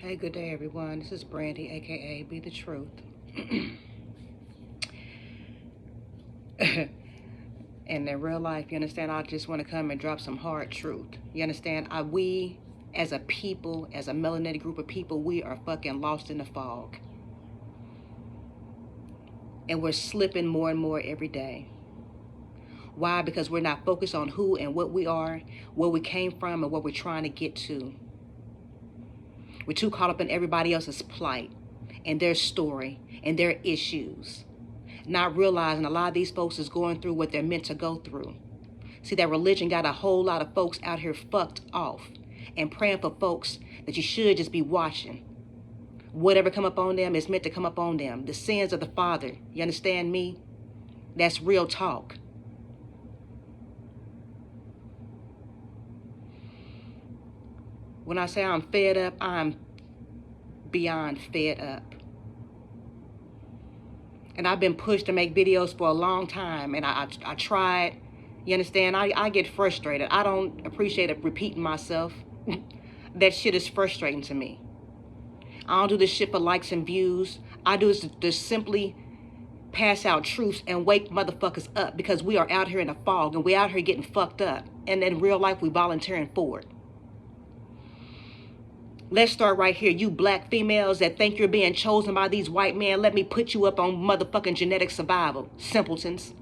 Hey, good day, everyone. This is Brandy, aka Be the Truth. And in real life, you understand, I just want to come and drop some hard truth. You understand? We, as a people, as a melanated group of people, we are fucking lost in the fog. And we're slipping more and more every day. Why? Because we're not focused on who and what we are, where we came from, and what we're trying to get to. We're too caught up in everybody else's plight and their story and their issues, not realizing a lot of these folks is going through what they're meant to go through. See, that religion got a whole lot of folks out here fucked off and praying for folks that you should just be watching. Whatever come up on them is meant to come up on them. The sins of the father, you understand me? That's real talk. When I say I'm fed up, I'm beyond fed up. And I've been pushed to make videos for a long time, and I tried. You understand? I get frustrated. I don't appreciate it repeating myself. That shit is frustrating to me. I don't do this shit for likes and views. I do this to simply pass out truths and wake motherfuckers up, because we are out here in the fog and we out here getting fucked up. And in real life, we volunteering for it. Let's start right here. You black females that think you're being chosen by these white men, let me put you up on motherfucking genetic survival. Simpletons.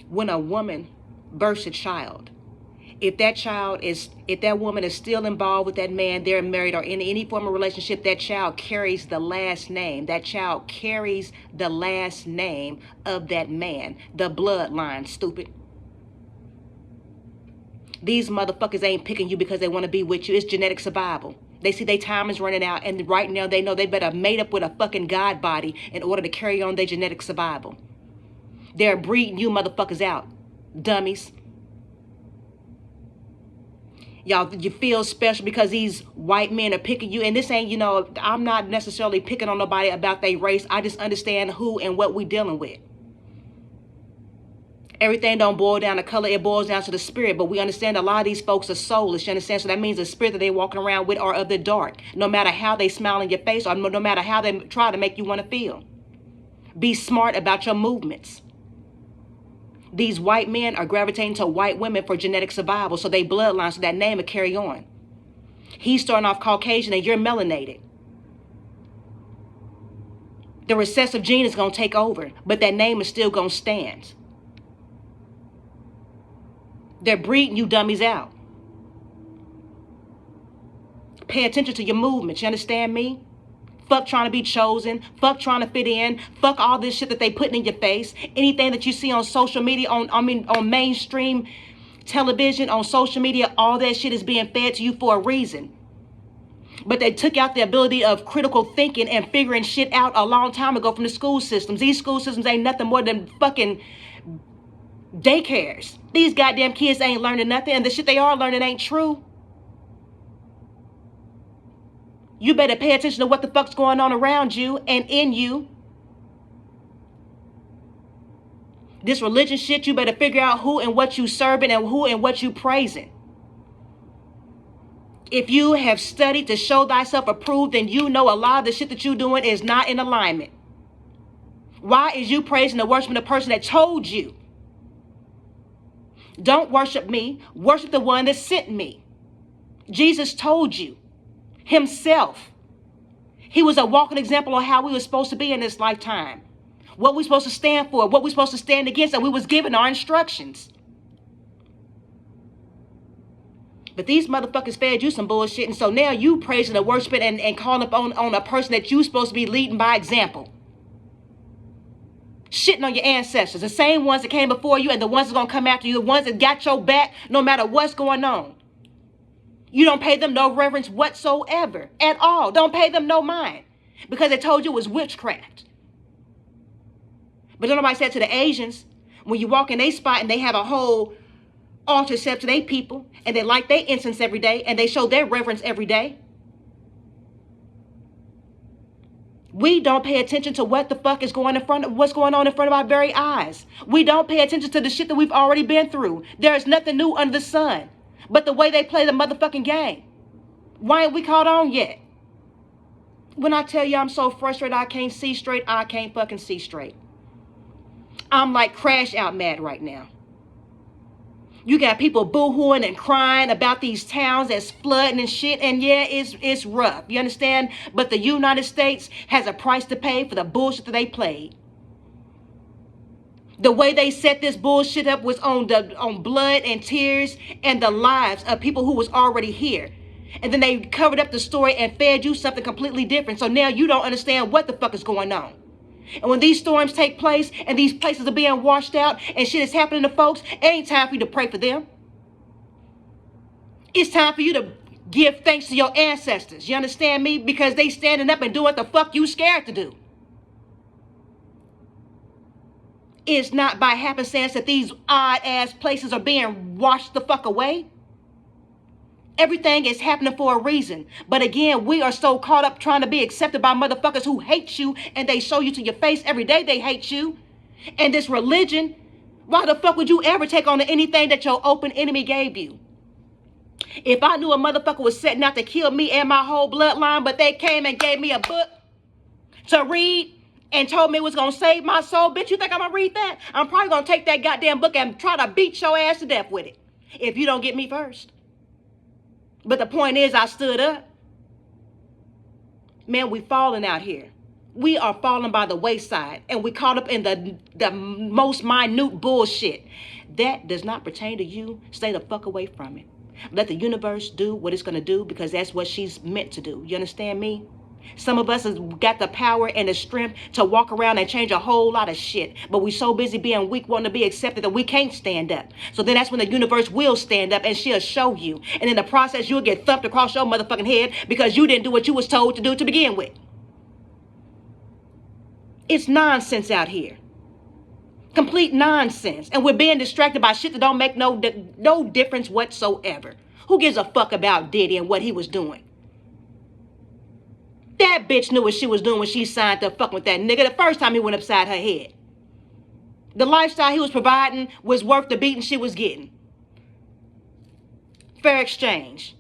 When a woman births a child, if that woman is still involved with that man, they're married or in any form of relationship, that child carries the last name. That child carries the last name of that man. The bloodline, stupid. These motherfuckers ain't picking you because they want to be with you. It's genetic survival. They see their time is running out, and right now they know they better mate up with a fucking god body in order to carry on their genetic survival. They're breeding you motherfuckers out, dummies. Y'all, you feel special because these white men are picking you. And this ain't, I'm not necessarily picking on nobody about their race. I just understand who and what we dealing with. Everything don't boil down to color, it boils down to the spirit. But we understand a lot of these folks are soulless, you understand? So that means the spirit that they're walking around with are of the dark. No matter how they smile in your face, or no matter how they try to make you want to feel. Be smart about your movements. These white men are gravitating to white women for genetic survival, so they bloodline, so that name will carry on. He's starting off Caucasian and you're melanated. The recessive gene is going to take over, but that name is still going to stand. They're breeding you dummies out. Pay attention to your movements. You understand me? Fuck trying to be chosen. Fuck trying to fit in. Fuck all this shit that they putting in your face. Anything that you see on social media, on mainstream television, on social media, all that shit is being fed to you for a reason. But they took out the ability of critical thinking and figuring shit out a long time ago from the school systems. These school systems ain't nothing more than fucking daycares. These goddamn kids ain't learning nothing, and the shit they are learning ain't true. You better pay attention to what the fuck's going on around you and in you. This religion shit, you better figure out who and what you serving and who and what you praising. If you have studied to show thyself approved, then you know a lot of the shit that you doing is not in alignment. Why is you praising and worshiping the person that told you? Don't worship me. Worship the one that sent me. Jesus told you himself. He was a walking example of how we were supposed to be in this lifetime. What we're supposed to stand for, what we're supposed to stand against, and we was given our instructions. But these motherfuckers fed you some bullshit, and so now you praising and worshiping and calling up on a person that you supposed to be leading by example. Shitting on your ancestors, the same ones that came before you and the ones that's going to come after you, the ones that got your back no matter what's going on. You don't pay them no reverence whatsoever at all. Don't pay them no mind because they told you it was witchcraft. But then nobody said to the Asians, when you walk in their spot and they have a whole altar set up to their people and they light their incense every day and they show their reverence every day. We don't pay attention to what the fuck is what's going on in front of our very eyes. We don't pay attention to the shit that we've already been through. There is nothing new under the sun. But the way they play the motherfucking game, why ain't we caught on yet? When I tell you I'm so frustrated, I can't see straight, I can't fucking see straight. I'm like crash out mad right now. You got people boo-hooing and crying about these towns that's flooding and shit. And yeah, it's rough. You understand? But the United States has a price to pay for the bullshit that they played. The way they set this bullshit up was on blood and tears and the lives of people who was already here. And then they covered up the story and fed you something completely different. So now you don't understand what the fuck is going on. And when these storms take place and these places are being washed out and shit is happening to folks, it ain't time for you to pray for them. It's time for you to give thanks to your ancestors. You understand me? Because they standing up and doing what the fuck you scared to do. It's not by happenstance that these odd ass places are being washed the fuck away. Everything is happening for a reason. But again, we are so caught up trying to be accepted by motherfuckers who hate you, and they show you to your face every day they hate you. And this religion, why the fuck would you ever take on anything that your open enemy gave you? If I knew a motherfucker was setting out to kill me and my whole bloodline, but they came and gave me a book to read and told me it was going to save my soul, bitch, you think I'm going to read that? I'm probably going to take that goddamn book and try to beat your ass to death with it if you don't get me first. But the point is, I stood up. Man, we falling out here. We are falling by the wayside, and we caught up in the most minute bullshit. That does not pertain to you. Stay the fuck away from it. Let the universe do what it's going to do, because that's what she's meant to do. You understand me? Some of us have got the power and the strength to walk around and change a whole lot of shit. But we so busy being weak, wanting to be accepted, that we can't stand up. So then that's when the universe will stand up and she'll show you. And in the process, you'll get thumped across your motherfucking head because you didn't do what you was told to do to begin with. It's nonsense out here. Complete nonsense. And we're being distracted by shit that don't make no difference whatsoever. Who gives a fuck about Diddy and what he was doing? That bitch knew what she was doing when she signed up fucking with that nigga the first time he went upside her head. The lifestyle he was providing was worth the beating she was getting. Fair exchange.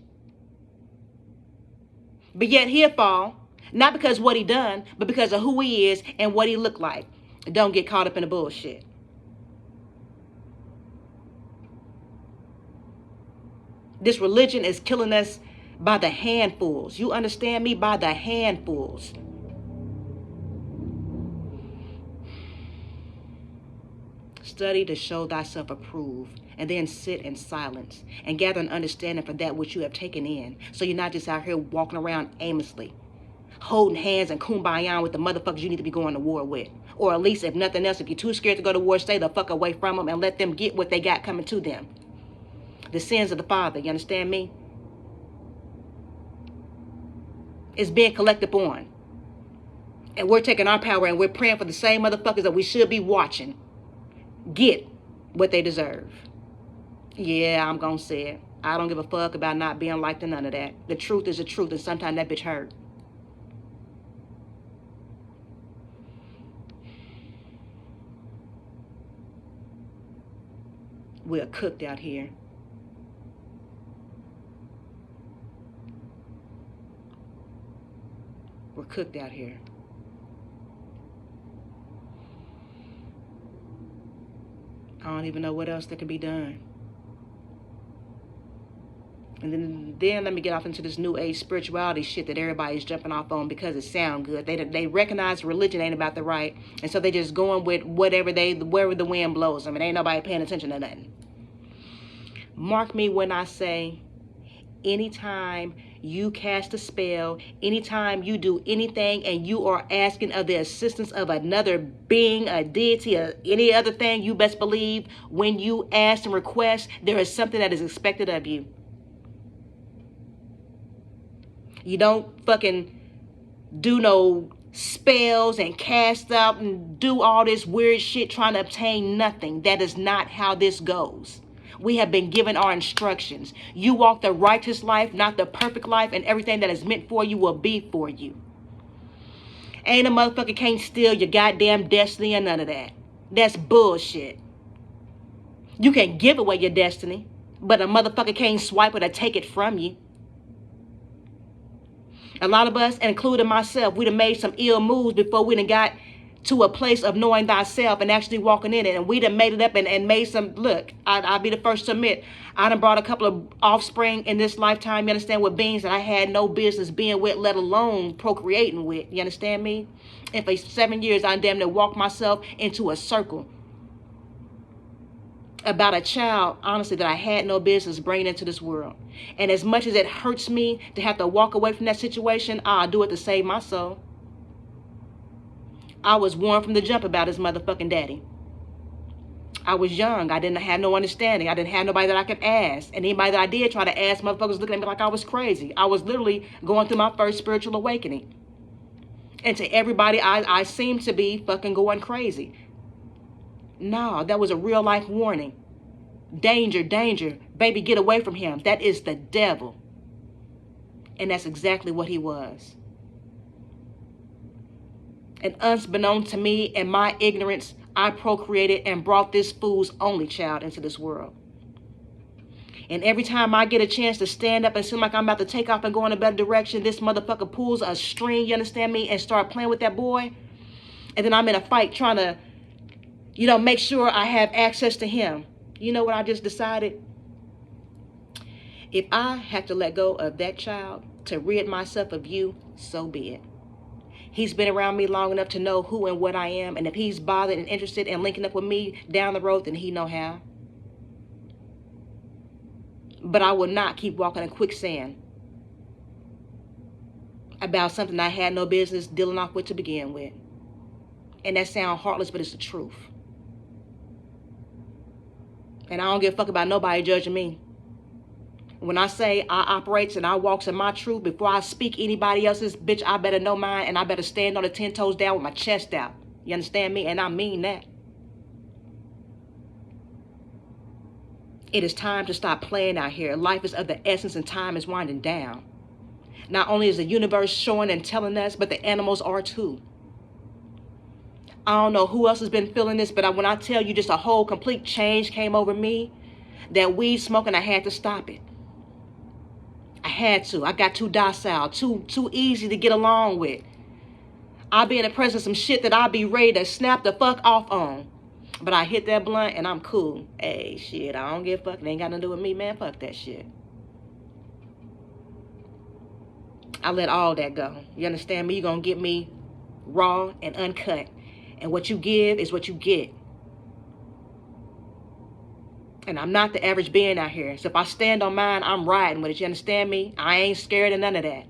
But yet he'll fall, not because of what he done, but because of who he is and what he looked like. Don't get caught up in the bullshit. This religion is killing us by the handfuls. You understand me? By the handfuls. Study to show thyself approved, and then sit in silence and gather an understanding for that which you have taken in. So you're not just out here walking around aimlessly, holding hands and kumbaya with the motherfuckers you need to be going to war with. Or at least, if nothing else, if you're too scared to go to war, stay the fuck away from them and let them get what they got coming to them. The sins of the father, you understand me? Is being collected on. And we're taking our power and we're praying for the same motherfuckers that we should be watching get what they deserve. Yeah, I'm gonna say it. I don't give a fuck about not being liked and none of that. The truth is the truth, and sometimes that bitch hurt. We're cooked out here. We're cooked out here. I don't even know what else that can be done. And then let me get off into this new age spirituality shit that everybody's jumping off on because it sound good. They recognize religion ain't about the right, and so they just going with wherever the wind blows them, and ain't nobody paying attention to nothing. Mark me when I say, anytime you cast a spell, anytime you do anything and you are asking of the assistance of another being, a deity, or any other thing, you best believe when you ask and request, there is something that is expected of you. You don't fucking do no spells and cast out and do all this weird shit trying to obtain nothing. That is not how this goes. We have been given our instructions. You walk the righteous life, not the perfect life, and everything that is meant for you will be for you. Ain't a motherfucker can't steal your goddamn destiny or none of that. That's bullshit. You can give away your destiny. but a motherfucker can't swipe it or take it from you. A lot of us, including myself, we done made some ill moves before we done got to a place of knowing thyself and actually walking in it. And we done made it up and made some, look, I'll be the first to admit, I done brought a couple of offspring in this lifetime, you understand, with beings that I had no business being with, let alone procreating with, you understand me? And for 7 years, I damn near walked myself into a circle about a child, honestly, that I had no business bringing into this world. And as much as it hurts me to have to walk away from that situation, I'll do it to save my soul. I was warned from the jump about his motherfucking daddy. I was young. I didn't have no understanding. I didn't have nobody that I could ask. And anybody that I did try to ask, motherfuckers looking at me like I was crazy. I was literally going through my first spiritual awakening. And to everybody, I seemed to be fucking going crazy. No, that was a real life warning. Danger, danger. Baby, get away from him. That is the devil. And that's exactly what he was. And unbeknown to me and my ignorance, I procreated and brought this fool's only child into this world. And every time I get a chance to stand up and seem like I'm about to take off and go in a better direction, this motherfucker pulls a string, you understand me, and start playing with that boy. And then I'm in a fight trying to, make sure I have access to him. You know what I just decided? If I have to let go of that child to rid myself of you, so be it. He's been around me long enough to know who and what I am. And if he's bothered and interested in linking up with me down the road, then he know how. But I will not keep walking in quicksand about something I had no business dealing off with to begin with. And that sounds heartless, but it's the truth. And I don't give a fuck about nobody judging me. When I say I operates and I walks in my truth, before I speak anybody else's, bitch, I better know mine, and I better stand on the 10 toes down with my chest out. You understand me? And I mean that. It is time to stop playing out here. Life is of the essence and time is winding down. Not only is the universe showing and telling us, but the animals are too. I don't know who else has been feeling this, but when I tell you just a whole complete change came over me, that weed smoking, I had to stop it. I had to. I got too docile, too easy to get along with. I'll be in the presence of some shit that I'll be ready to snap the fuck off on. But I hit that blunt and I'm cool. Hey, shit, I don't give a fuck. It ain't got nothing to do with me, man. Fuck that shit. I let all that go. You understand me? You're going to get me raw and uncut. And what you give is what you get. And I'm not the average being out here. So if I stand on mine, I'm riding with it. You understand me? I ain't scared of none of that.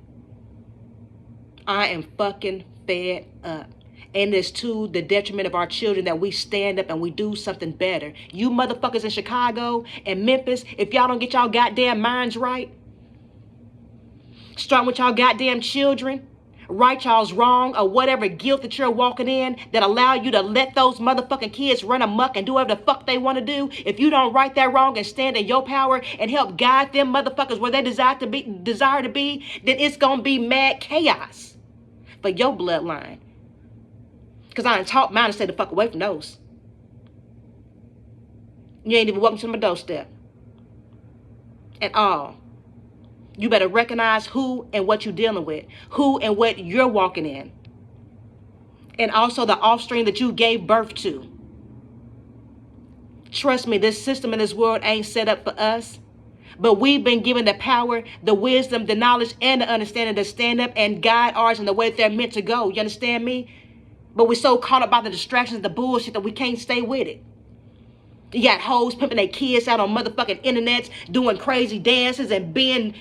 I am fucking fed up. And it's to the detriment of our children that we stand up and we do something better. You motherfuckers in Chicago and Memphis, if y'all don't get y'all goddamn minds right, starting with y'all goddamn children, right y'all's wrong, or whatever guilt that you're walking in that allow you to let those motherfucking kids run amok and do whatever the fuck they want to do. If you don't right that wrong and stand in your power and help guide them motherfuckers where they desire to be, then it's gonna be mad chaos for your bloodline. Because I done taught mine to stay the fuck away from those. You ain't even welcome to my doorstep at all. You better recognize who and what you're dealing with, who and what you're walking in, and also the offspring that you gave birth to. Trust me, this system in this world ain't set up for us, but we've been given the power, the wisdom, the knowledge, and the understanding to stand up and guide ours in the way that they're meant to go. You understand me? But we're so caught up by the distractions, the bullshit, that we can't stay with it. You got hoes pimping their kids out on motherfucking internets, doing crazy dances and being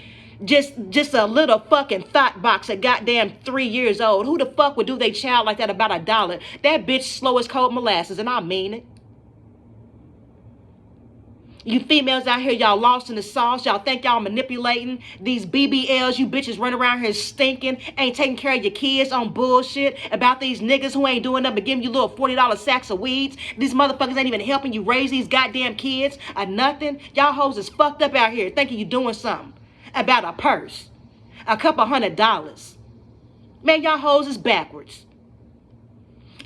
just a little fucking thought box at goddamn 3 years old. Who the fuck would do their child like that about $1? That bitch slow as cold molasses, and I mean it. You females out here, y'all lost in the sauce. Y'all think y'all manipulating these BBLs. You bitches run around here stinking, ain't taking care of your kids on bullshit about these niggas who ain't doing nothing but giving you little $40 sacks of weeds. These motherfuckers ain't even helping you raise these goddamn kids or nothing. Y'all hoes is fucked up out here thinking you doing something about a purse, a couple $100. Man, y'all hoes is backwards.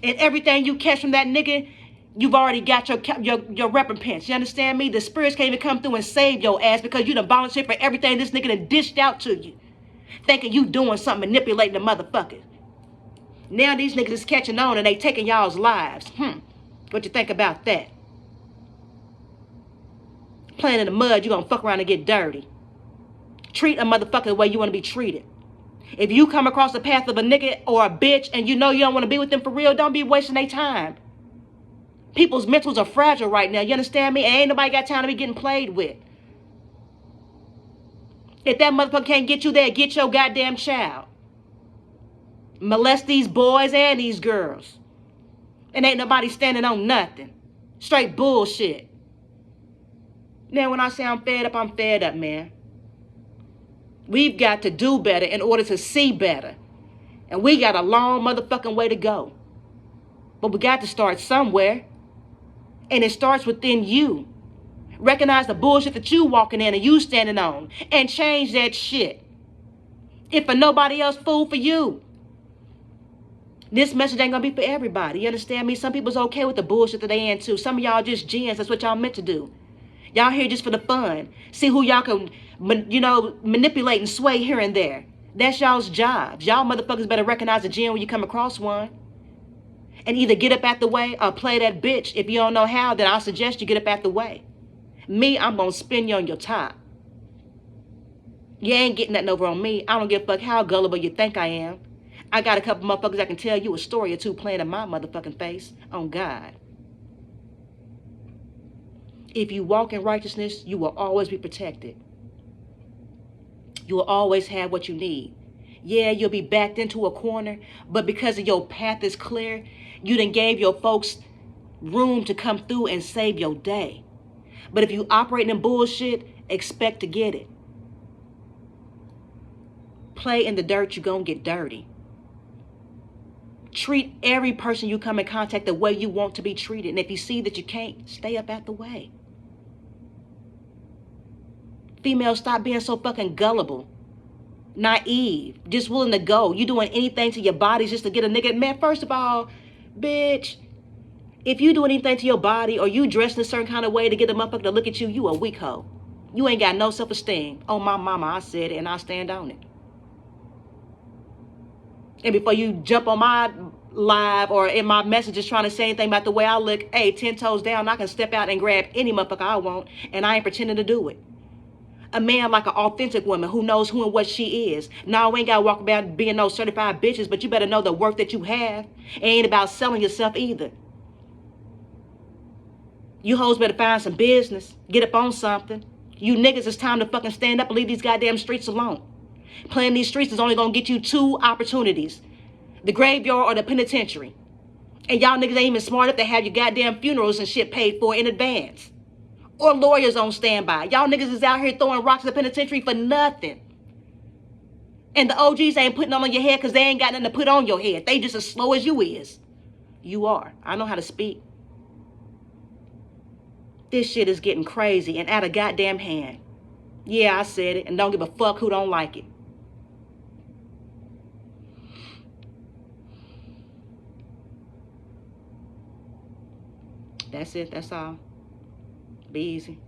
And everything you catch from that nigga, You've already got your recompense. You understand me? The spirits can't even come through and save your ass because you done volunteered for everything this nigga done dished out to you. Thinking you doing something, manipulating the motherfucker. Now these niggas is catching on and they taking y'all's lives. What you think about that? Playing in the mud, you gonna fuck around and get dirty. Treat a motherfucker the way you want to be treated. If you come across the path of a nigga or a bitch and you know you don't want to be with them for real, don't be wasting their time. People's mentals are fragile right now. You understand me? And ain't nobody got time to be getting played with. If that motherfucker can't get you there, get your goddamn child. Molest these boys and these girls. And ain't nobody standing on nothing. Straight bullshit. Now when I say I'm fed up, man. We've got to do better in order to see better. And we got a long motherfucking way to go. But we got to start somewhere. And it starts within you. Recognize the bullshit that you walking in and you standing on. And change that shit. If for nobody else, fool for you. This message ain't gonna be for everybody. You understand me? Some people's okay with the bullshit that they into. Some of y'all just gens. That's what y'all meant to do. Y'all here just for the fun. See who y'all can, manipulate and sway here and there. That's y'all's jobs. Y'all motherfuckers better recognize a gen when you come across one. And either get up out the way or play that bitch. If you don't know how, then I'll suggest you get up out the way. Me, I'm gonna spin you on your top. You ain't getting nothing over on me. I don't give a fuck how gullible you think I am. I got a couple motherfuckers that can tell you a story or two playing in my motherfucking face. On God. If you walk in righteousness, you will always be protected. You will always have what you need. Yeah, you'll be backed into a corner, but because of your path is clear, you done gave your folks room to come through and save your day. But if you operate in bullshit, expect to get it. Play in the dirt, you're gonna get dirty. Treat every person you come in contact the way you want to be treated. And if you see that you can't, stay up out the way. Females, stop being so fucking gullible. Naive. Just willing to go. You doing anything to your bodies just to get a nigga. Man, first of all, bitch, if you do anything to your body or you dress in a certain kind of way to get a motherfucker to look at you, you a weak hoe. You ain't got no self-esteem. Oh, my mama, I said it and I stand on it. And before you jump on my live or in my messages trying to say anything about the way I look, hey, 10 toes down, I can step out and grab any motherfucker I want, and I ain't pretending to do it. A man like an authentic woman who knows who and what she is. Now, we ain't got to walk about being no certified bitches, but you better know the worth that you have. It ain't about selling yourself either. You hoes better find some business. Get up on something. You niggas, it's time to fucking stand up and leave these goddamn streets alone. Playing these streets is only going to get you 2 opportunities. The graveyard or the penitentiary. And y'all niggas ain't even smart enough to have your goddamn funerals and shit paid for in advance. Or lawyers on standby. Y'all niggas is out here throwing rocks in the penitentiary for nothing. And the OGs ain't putting on your head because they ain't got nothing to put on your head. They just as slow as you is. You are. I know how to speak. This shit is getting crazy and out of goddamn hand. Yeah, I said it. And don't give a fuck who don't like it. That's it. That's all. Be easy.